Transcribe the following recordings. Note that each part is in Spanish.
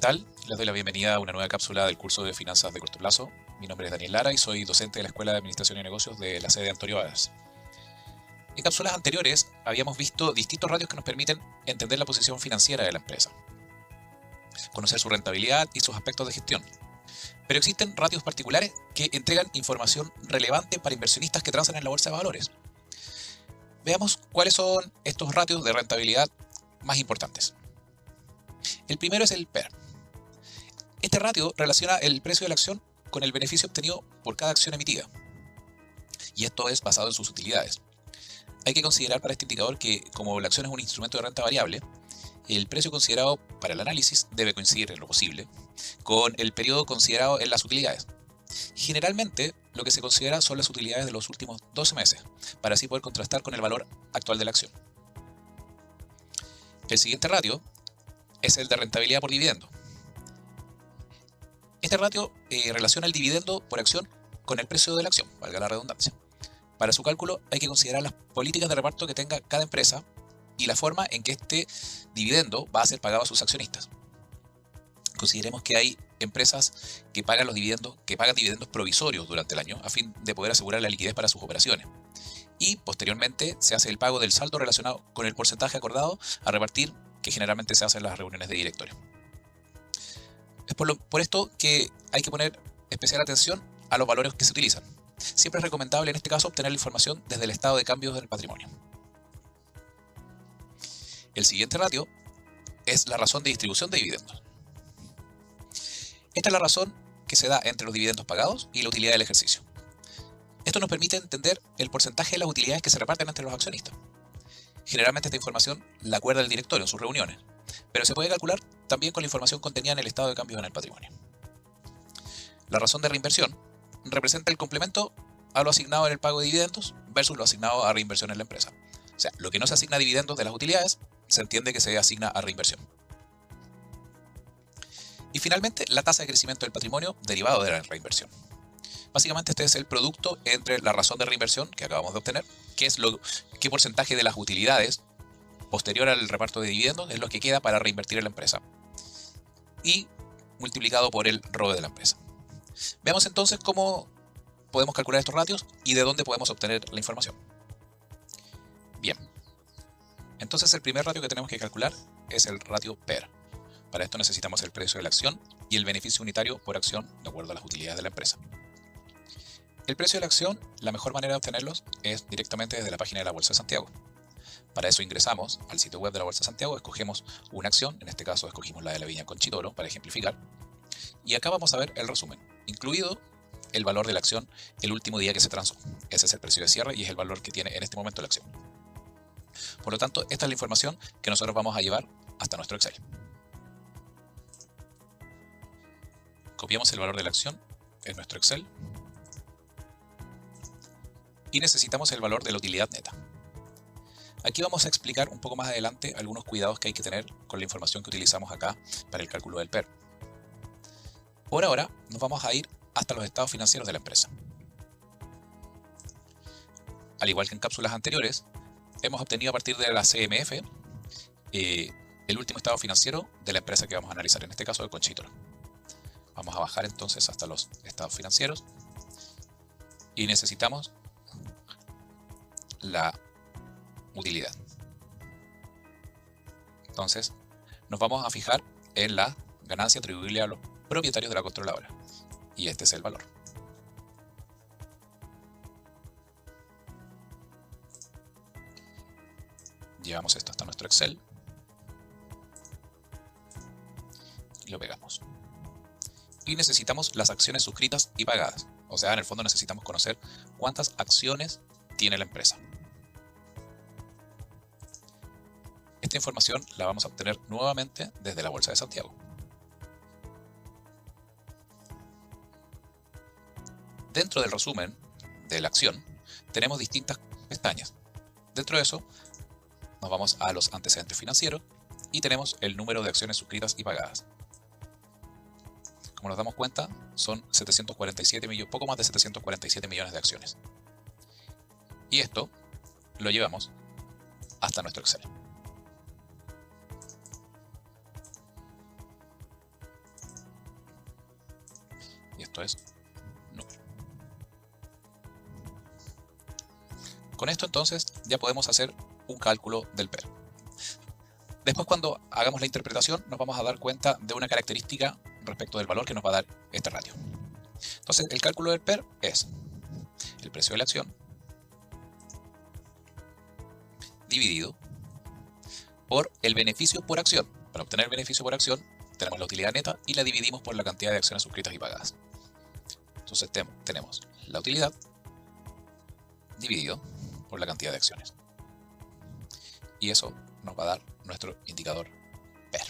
tal? Les doy la bienvenida a una nueva cápsula del curso de Finanzas de Corto Plazo. Mi nombre es Daniel Lara y soy docente de la Escuela de Administración y Negocios de la sede de Antonio Varas. En cápsulas anteriores habíamos visto distintos ratios que nos permiten entender la posición financiera de la empresa, conocer su rentabilidad y sus aspectos de gestión. Pero existen ratios particulares que entregan información relevante para inversionistas que transan en la bolsa de valores. Veamos cuáles son estos ratios de rentabilidad más importantes. El primero es el PER. Este ratio relaciona el precio de la acción con el beneficio obtenido por cada acción emitida. Y esto es basado en sus utilidades. Hay que considerar para este indicador que, como la acción es un instrumento de renta variable, el precio considerado para el análisis debe coincidir en lo posible con el periodo considerado en las utilidades. Generalmente, lo que se considera son las utilidades de los últimos 12 meses, para así poder contrastar con el valor actual de la acción. El siguiente ratio es el de rentabilidad por dividendo. Este ratio relaciona el dividendo por acción con el precio de la acción, valga la redundancia. Para su cálculo hay que considerar las políticas de reparto que tenga cada empresa y la forma en que este dividendo va a ser pagado a sus accionistas. Consideremos que hay empresas que pagan dividendos provisorios durante el año a fin de poder asegurar la liquidez para sus operaciones. Y posteriormente se hace el pago del saldo relacionado con el porcentaje acordado a repartir, que generalmente se hace en las reuniones de directorio. Es por esto que hay que poner especial atención a los valores que se utilizan. Siempre es recomendable en este caso obtener la información desde el estado de cambios del patrimonio. El siguiente ratio es la razón de distribución de dividendos. Esta es la razón que se da entre los dividendos pagados y la utilidad del ejercicio. Esto nos permite entender el porcentaje de las utilidades que se reparten entre los accionistas. Generalmente esta información la acuerda el directorio en sus reuniones, pero se puede calcular también con la información contenida en el estado de cambios en el patrimonio. La razón de reinversión representa el complemento a lo asignado en el pago de dividendos versus lo asignado a reinversión en la empresa. O sea, lo que no se asigna a dividendos de las utilidades, se entiende que se asigna a reinversión. Y finalmente, la tasa de crecimiento del patrimonio derivado de la reinversión. Básicamente este es el producto entre la razón de reinversión que acabamos de obtener, qué porcentaje de las utilidades posterior al reparto de dividendos es lo que queda para reinvertir en la empresa, y multiplicado por el ROE de la empresa. Veamos entonces cómo podemos calcular estos ratios y de dónde podemos obtener la información. Bien, entonces el primer ratio que tenemos que calcular es el ratio PER. Para esto necesitamos el precio de la acción y el beneficio unitario por acción de acuerdo a las utilidades de la empresa. El precio de la acción, la mejor manera de obtenerlos es directamente desde la página de la Bolsa de Santiago. Para eso ingresamos al sitio web de la Bolsa de Santiago, escogemos una acción, en este caso escogimos la de la Viña Conchitoro para ejemplificar, y acá vamos a ver el resumen, incluido el valor de la acción el último día que se transó. Ese es el precio de cierre y es el valor que tiene en este momento la acción. Por lo tanto, esta es la información que nosotros vamos a llevar hasta nuestro Excel. Copiamos el valor de la acción en nuestro Excel y necesitamos el valor de la utilidad neta. Aquí vamos a explicar un poco más adelante algunos cuidados que hay que tener con la información que utilizamos acá para el cálculo del PER. Por ahora nos vamos a ir hasta los estados financieros de la empresa. Al igual que en cápsulas anteriores, hemos obtenido a partir de la CMF el último estado financiero de la empresa que vamos a analizar, en este caso de Conchitoro. Vamos a bajar entonces hasta los estados financieros y necesitamos la utilidad. Entonces, nos vamos a fijar en la ganancia atribuible a los propietarios de la controladora. Y este es el valor. Llevamos esto hasta nuestro Excel y lo pegamos. Y necesitamos las acciones suscritas y pagadas. O sea, en el fondo necesitamos conocer cuántas acciones tiene la empresa. Esta información la vamos a obtener nuevamente desde la Bolsa de Santiago. Dentro del resumen de la acción tenemos distintas pestañas. Dentro de eso nos vamos a los antecedentes financieros y tenemos el número de acciones suscritas y pagadas. Como nos damos cuenta, son 747 millones, poco más de 747 millones de acciones. Y esto lo llevamos hasta nuestro Excel. esto es nulo. Con esto entonces ya podemos hacer un cálculo del PER. Después, cuando hagamos la interpretación, nos vamos a dar cuenta de una característica respecto del valor que nos va a dar este ratio. Entonces, el cálculo del PER es el precio de la acción dividido por el beneficio por acción. Para obtener beneficio por acción, tenemos la utilidad neta y la dividimos por la cantidad de acciones suscritas y pagadas. Entonces, tenemos la utilidad dividido por la cantidad de acciones. Y eso nos va a dar nuestro indicador PER.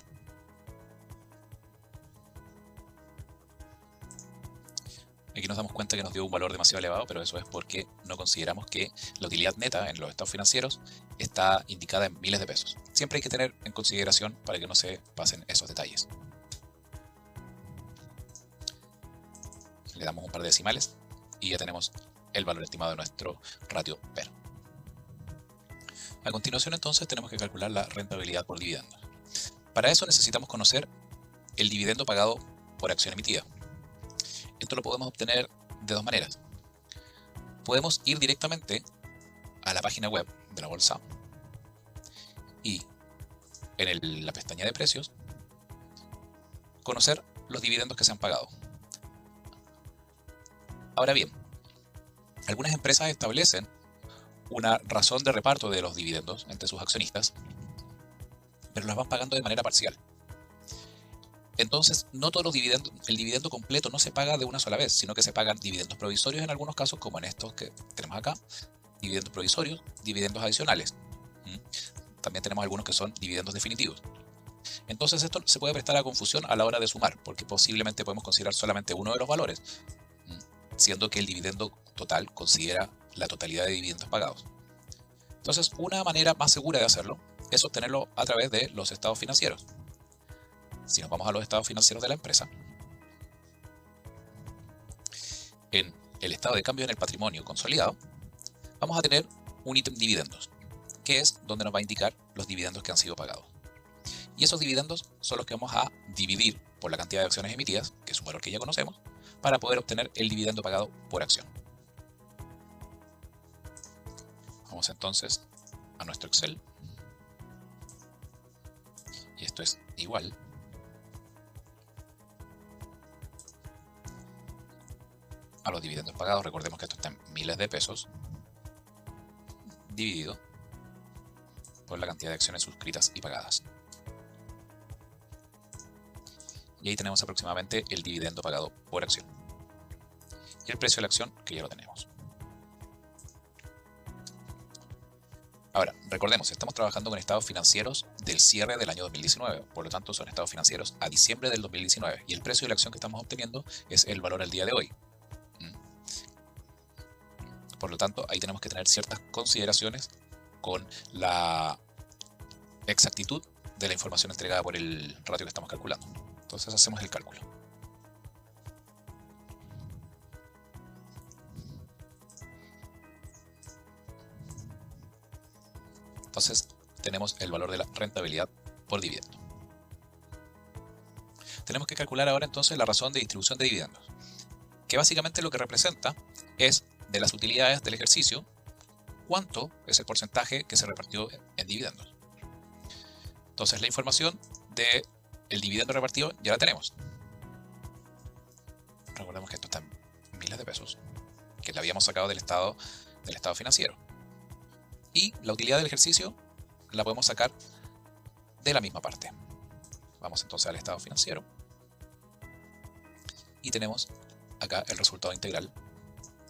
Aquí nos damos cuenta que nos dio un valor demasiado elevado, pero eso es porque no consideramos que la utilidad neta en los estados financieros está indicada en miles de pesos. Siempre hay que tener en consideración para que no se pasen esos detalles. Le damos un par de decimales y ya tenemos el valor estimado de nuestro ratio PER. A continuación entonces tenemos que calcular la rentabilidad por dividendos. Para eso necesitamos conocer el dividendo pagado por acción emitida. Esto lo podemos obtener de dos maneras. Podemos ir directamente a la página web de la bolsa y en la pestaña de precios conocer los dividendos que se han pagado. Ahora bien, algunas empresas establecen una razón de reparto de los dividendos entre sus accionistas, pero las van pagando de manera parcial. Entonces, no todos los dividendos, el dividendo completo no se paga de una sola vez, sino que se pagan dividendos provisorios en algunos casos, como en estos que tenemos acá, dividendos provisorios, dividendos adicionales. También tenemos algunos que son dividendos definitivos. Entonces, esto se puede prestar a confusión a la hora de sumar, porque posiblemente podemos considerar solamente uno de los valores, siendo que el dividendo total considera la totalidad de dividendos pagados. Entonces, una manera más segura de hacerlo es obtenerlo a través de los estados financieros. Si nos vamos a los estados financieros de la empresa, en el estado de cambio en el patrimonio consolidado, vamos a tener un ítem dividendos, que es donde nos va a indicar los dividendos que han sido pagados. Y esos dividendos son los que vamos a dividir por la cantidad de acciones emitidas, que es un valor que ya conocemos, para poder obtener el dividendo pagado por acción. Vamos entonces a nuestro Excel. Y esto es igual a los dividendos pagados. Recordemos que esto está en miles de pesos, dividido por la cantidad de acciones suscritas y pagadas. Y ahí tenemos aproximadamente el dividendo pagado por acción. Y el precio de la acción, que ya lo tenemos. Ahora, recordemos, estamos trabajando con estados financieros del cierre del año 2019, por lo tanto son estados financieros a diciembre del 2019, y el precio de la acción que estamos obteniendo es el valor al día de hoy. Por lo tanto, ahí tenemos que tener ciertas consideraciones con la exactitud de la información entregada por el ratio que estamos calculando. Entonces hacemos el cálculo. Entonces tenemos el valor de la rentabilidad por dividendo. Tenemos que calcular ahora entonces la razón de distribución de dividendos, que básicamente lo que representa es de las utilidades del ejercicio, cuánto es el porcentaje que se repartió en dividendos. Entonces la información del dividendo repartido ya la tenemos. Recordemos que esto está en miles de pesos, que la habíamos sacado del estado financiero. Y la utilidad del ejercicio la podemos sacar de la misma parte. Vamos entonces al estado financiero. Y tenemos acá el resultado integral,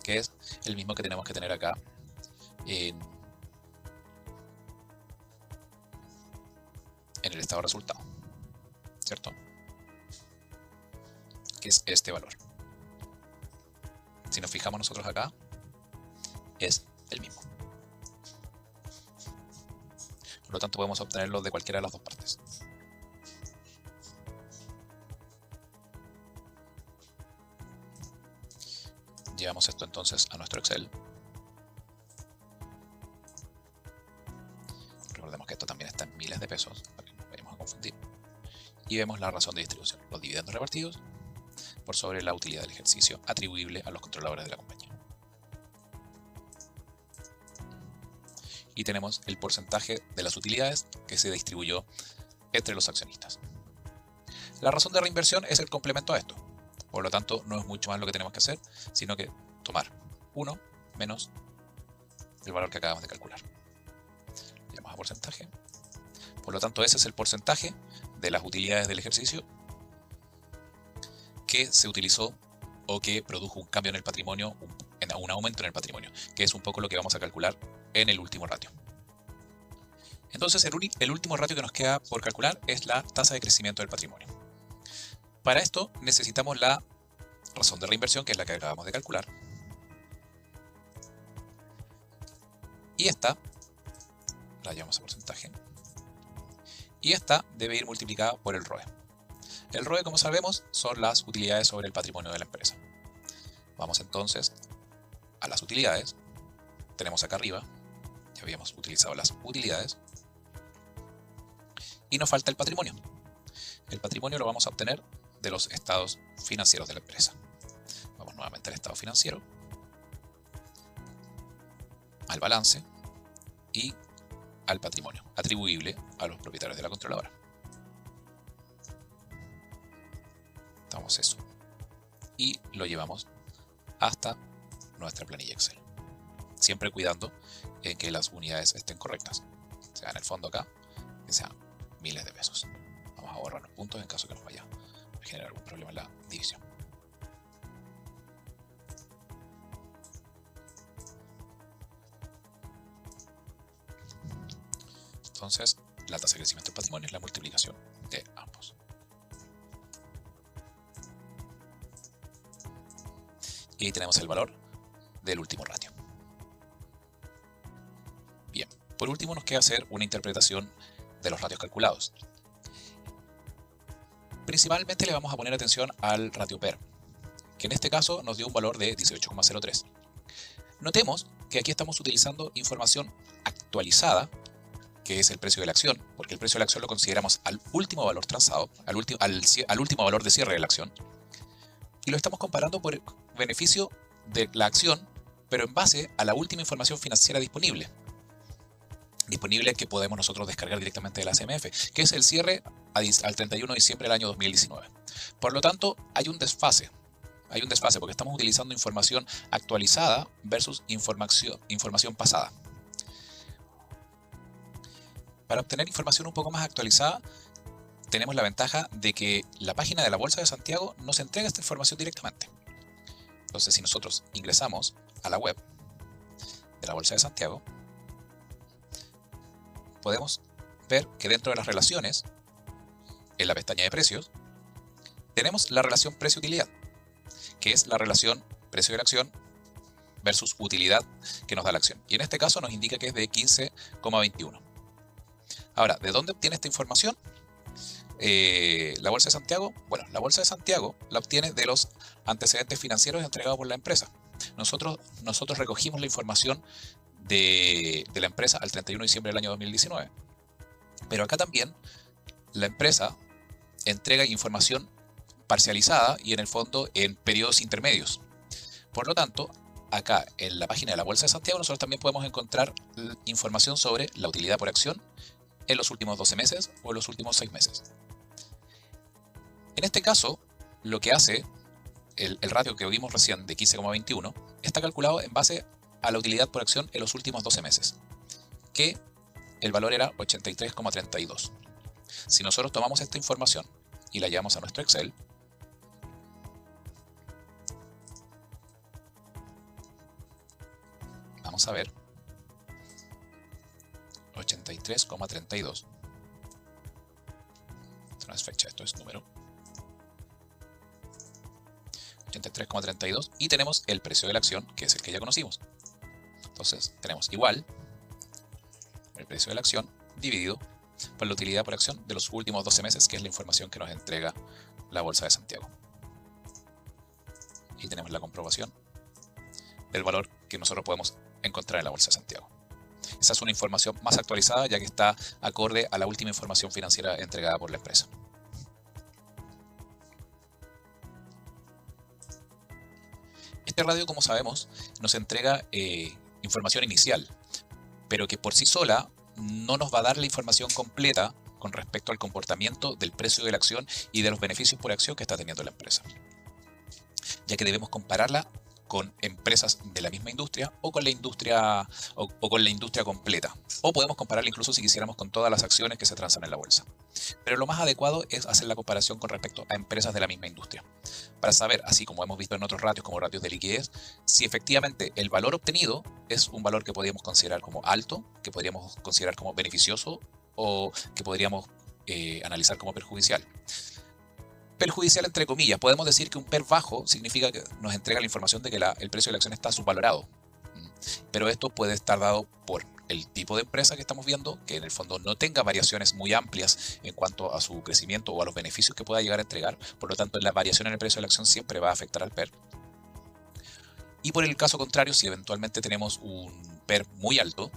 que es el mismo que tenemos que tener acá en el estado de resultado, ¿cierto? Que es este valor. Si nos fijamos nosotros acá, es el mismo. Por lo tanto, podemos obtenerlo de cualquiera de las dos partes. Llevamos esto entonces a nuestro Excel. Recordemos que esto también está en miles de pesos, para que no nos vayamos a confundir. Y vemos la razón de distribución. Los dividendos repartidos por sobre la utilidad del ejercicio atribuible a los controladores de la compañía. Y tenemos el porcentaje de las utilidades que se distribuyó entre los accionistas. La razón de reinversión es el complemento a esto. Por lo tanto, no es mucho más lo que tenemos que hacer, sino que tomar 1 menos el valor que acabamos de calcular. Le damos a porcentaje. Por lo tanto, ese es el porcentaje de las utilidades del ejercicio que se utilizó o que produjo un cambio en el patrimonio, un aumento en el patrimonio, que es un poco lo que vamos a calcular en el último ratio. Entonces, el último ratio que nos queda por calcular es la tasa de crecimiento del patrimonio. Para esto necesitamos la razón de reinversión, que es la que acabamos de calcular. Y esta la llevamos a porcentaje. Y esta debe ir multiplicada por el ROE. El ROE, como sabemos, son las utilidades sobre el patrimonio de la empresa. Vamos entonces a las utilidades. Tenemos acá arriba, ya habíamos utilizado las utilidades. Y nos falta el patrimonio. El patrimonio lo vamos a obtener de los estados financieros de la empresa. Vamos nuevamente al estado financiero, al balance y al patrimonio atribuible a los propietarios de la controladora. Damos eso y lo llevamos hasta nuestra planilla Excel, siempre cuidando en que las unidades estén correctas, sea en el fondo acá, que sean miles de pesos. Vamos a borrar los puntos en caso que nos vaya a generar algún problema en la división. Entonces, la tasa de crecimiento del patrimonio es la multiplicación de ambos. Y ahí tenemos el valor del último ratio. Bien, por último nos queda hacer una interpretación de los ratios calculados. Principalmente le vamos a poner atención al ratio PER, que en este caso nos dio un valor de 18,03. Notemos que aquí estamos utilizando información actualizada, que es el precio de la acción, porque el precio de la acción lo consideramos al último valor transado, al último valor de cierre de la acción, y lo estamos comparando por beneficio de la acción, pero en base a la última información financiera disponible que podemos nosotros descargar directamente de la CMF, que es el cierre al 31 de diciembre del año 2019. Por lo tanto, hay un desfase porque estamos utilizando información actualizada versus información pasada. Para obtener información un poco más actualizada, tenemos la ventaja de que la página de la Bolsa de Santiago nos entrega esta información directamente. Entonces, si nosotros ingresamos a la web de la Bolsa de Santiago, podemos ver que dentro de las relaciones, en la pestaña de precios, tenemos la relación precio-utilidad, que es la relación precio de la acción versus utilidad que nos da la acción. Y en este caso nos indica que es de 15,21. Ahora, ¿de dónde obtiene esta información la Bolsa de Santiago? Bueno, la Bolsa de Santiago la obtiene de los antecedentes financieros entregados por la empresa. Nosotros recogimos la información de la empresa al 31 de diciembre del año 2019. Pero acá también la empresa entrega información parcializada y en el fondo en periodos intermedios. Por lo tanto, acá en la página de la Bolsa de Santiago nosotros también podemos encontrar información sobre la utilidad por acción en los últimos 12 meses o en los últimos 6 meses. En este caso, lo que hace el ratio que vimos recién de 15,21 está calculado en base a la utilidad por acción en los últimos 12 meses, que el valor era 83,32. Si nosotros tomamos esta información y la llevamos a nuestro Excel, vamos a ver 83,32. Esto no es fecha, esto es número. 83,32 y tenemos el precio de la acción, que es el que ya conocimos. Entonces tenemos igual el precio de la acción dividido por la utilidad por acción de los últimos 12 meses, que es la información que nos entrega la Bolsa de Santiago. Y tenemos la comprobación del valor que nosotros podemos encontrar en la Bolsa de Santiago. Esa es una información más actualizada, ya que está acorde a la última información financiera entregada por la empresa. Este radio, como sabemos, nos entrega información inicial, pero que por sí sola no nos va a dar la información completa con respecto al comportamiento del precio de la acción y de los beneficios por acción que está teniendo la empresa, ya que debemos compararla con empresas de la misma industria o con la industria o con la industria completa. O podemos compararla incluso si quisiéramos con todas las acciones que se transan en la bolsa. Pero lo más adecuado es hacer la comparación con respecto a empresas de la misma industria, para saber, así como hemos visto en otros ratios como ratios de liquidez, si efectivamente el valor obtenido es un valor que podríamos considerar como alto, que podríamos considerar como beneficioso o que podríamos analizar como perjudicial. Perjudicial entre comillas, podemos decir que un PER bajo significa que nos entrega la información de que el precio de la acción está subvalorado. Pero esto puede estar dado por el tipo de empresa que estamos viendo, que en el fondo no tenga variaciones muy amplias en cuanto a su crecimiento o a los beneficios que pueda llegar a entregar. Por lo tanto, la variación en el precio de la acción siempre va a afectar al PER. Y por el caso contrario, si eventualmente tenemos un PER muy alto,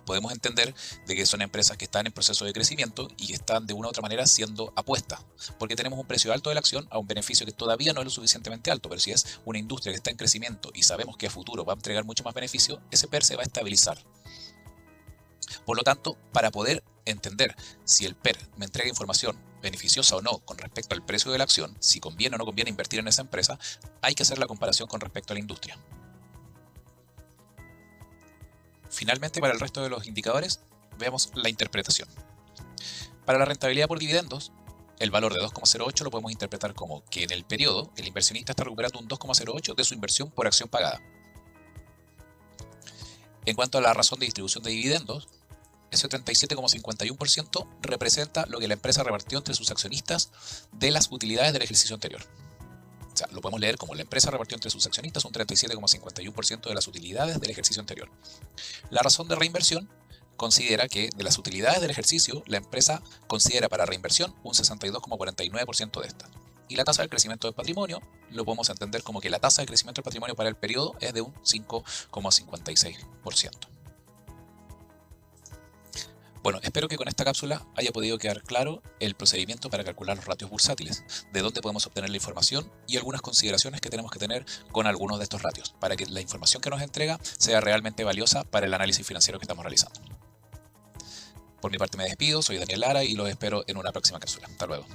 podemos entender de que son empresas que están en proceso de crecimiento y que están de una u otra manera siendo apuestas, porque tenemos un precio alto de la acción a un beneficio que todavía no es lo suficientemente alto, pero si es una industria que está en crecimiento y sabemos que a futuro va a entregar mucho más beneficio, ese PER se va a estabilizar. Por lo tanto, para poder entender si el PER me entrega información beneficiosa o no con respecto al precio de la acción, si conviene o no conviene invertir en esa empresa, hay que hacer la comparación con respecto a la industria. Finalmente, para el resto de los indicadores, veamos la interpretación. Para la rentabilidad por dividendos, el valor de 2,08 lo podemos interpretar como que en el periodo el inversionista está recuperando un 2,08 de su inversión por acción pagada. En cuanto a la razón de distribución de dividendos, ese 37,51% representa lo que la empresa repartió entre sus accionistas de las utilidades del ejercicio anterior. O sea, lo podemos leer como la empresa repartió entre sus accionistas un 37,51% de las utilidades del ejercicio anterior. La razón de reinversión considera que de las utilidades del ejercicio, la empresa considera para reinversión un 62,49% de estas. Y la tasa de crecimiento del patrimonio lo podemos entender como que la tasa de crecimiento del patrimonio para el periodo es de un 5,56%. Bueno, espero que con esta cápsula haya podido quedar claro el procedimiento para calcular los ratios bursátiles, de dónde podemos obtener la información y algunas consideraciones que tenemos que tener con algunos de estos ratios, para que la información que nos entrega sea realmente valiosa para el análisis financiero que estamos realizando. Por mi parte me despido, soy Daniel Lara y los espero en una próxima cápsula. Hasta luego.